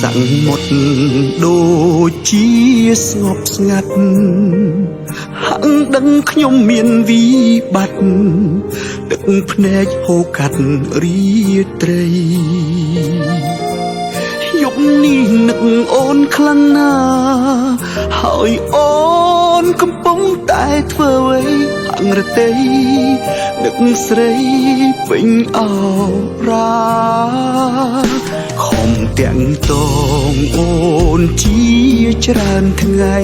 សាំងមុតដូចជាស្ងប់ស្ងាត់ហាក់ដឹងខ្ញុំមានវិបត្តិទឹកភ្នែកហូរកាត់រាត្រីយប់នេះនឹកអូនខ្លាំងណាស់ហើយអូនកំពុងតែធ្វើអ្វីហាងរទេយនឹកស្រីពេញអរ៉ាខំទាំងតងអូនជាច្រើនថ្ងៃ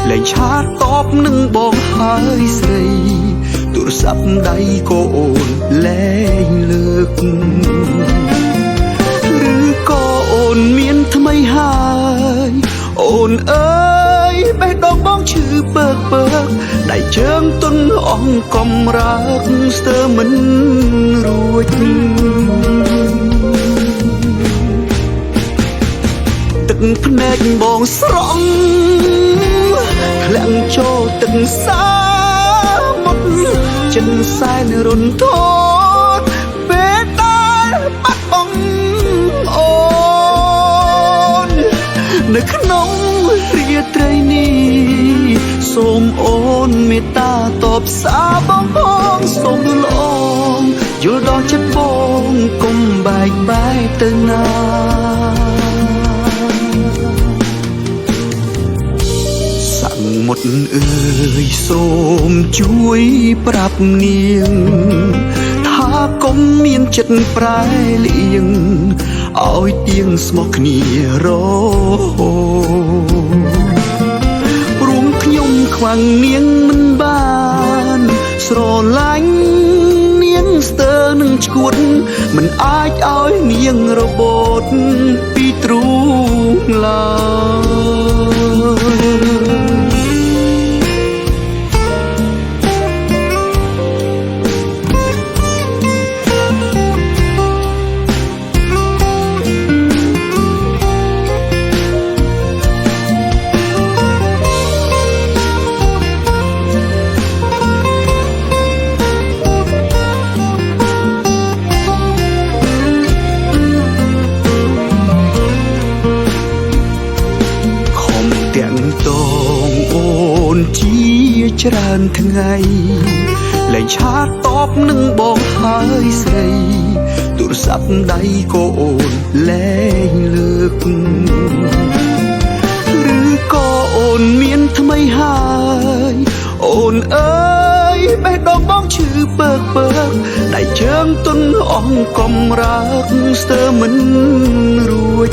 លែងឆាតតបនឹងបងហើយស្រីទូរស័ព្ទដៃក៏អូនលែងលើកឬក៏អូនមានថ្មីហើយអូនអើយបេះដូងបងឈឺពើកដៃជើងទន់អងកំរើកស្ទើរមិនរួចទឹកភ្នែកបងស្រង់ធ្លាក់ចូលទឹកសាមុតចិនសែនរុនធត់ពេលដែលបាត់បង់អូននៅក្នុងរាត្រីនេះសូមអូនមេត្តាតបសារបងផងសូមលំយល់ដល់ចិត្តបងកុំបែកបែកទៅណាមុតអើយសូមជួយប្រាប់នាងថាកុំមានចិត្តប្រែលៀងឲ្យទៀងស្មោះគ្នារហូតរួមខ្ញុំខ្វាំងនាងមិនបានស្រឡាញ់នាងស្ទើរនឹងឈួតមិនអាចឲ្យនាងរបូតពីទ្រូងឡើយតងអូនជាច្រើនថ្ងៃលែងឆាតតបនឹងបងហើយស្រីទូរស័ព្ទដៃក៏អូនលែងលើកឬក៏អូនមានថ្មីហើយអូនអើយបេះដូងបងឈឺពើកដៃជើងទន់អងកំរើកស្ទើរមិនរួច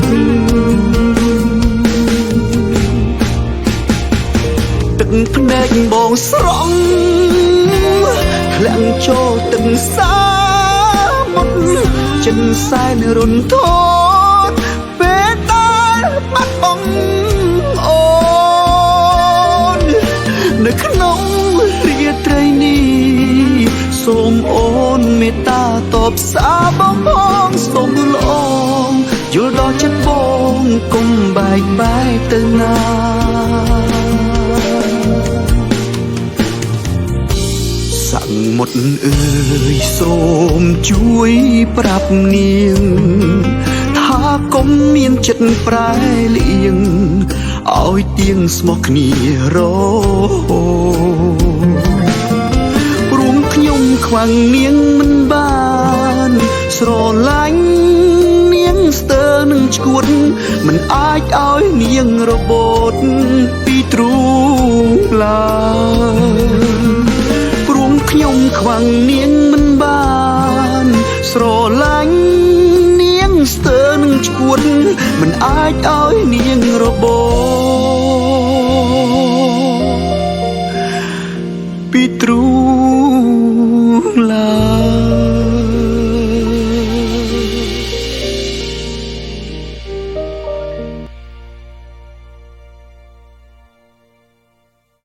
ទឹកភ្នែកបងស្រង់ធ្លាក់ចូលទឹកសាមុតចិនសែនរុនធត់ពេលដែលបាត់បង់អូននៅក្នុងរាត្រីនេះសូមអូនមេត្តាតបសារបងផងសូមលំយល់ដល់ចិត្តបងកុំបែកបែកទៅណាសាំងមុតអើយសូមជួយប្រាប់នាងថាកុំមានចិត្តប្រែលៀងឲ្យទៀងស្មោះគ្នារហូតរួមខ្ញុំខ្វាំងនាងមិនបានស្រឡាញ់នាងស្ទើរនឹងឈួតមិនអាចឲ្យនាងរបូតពីទ្រូងឡើយខ្ញុំខ្វាំងនាងមិនបានស្រឡាញ់នាងស្ទើរនឹងឈួតមិនអាចឲ្យនាងរបូ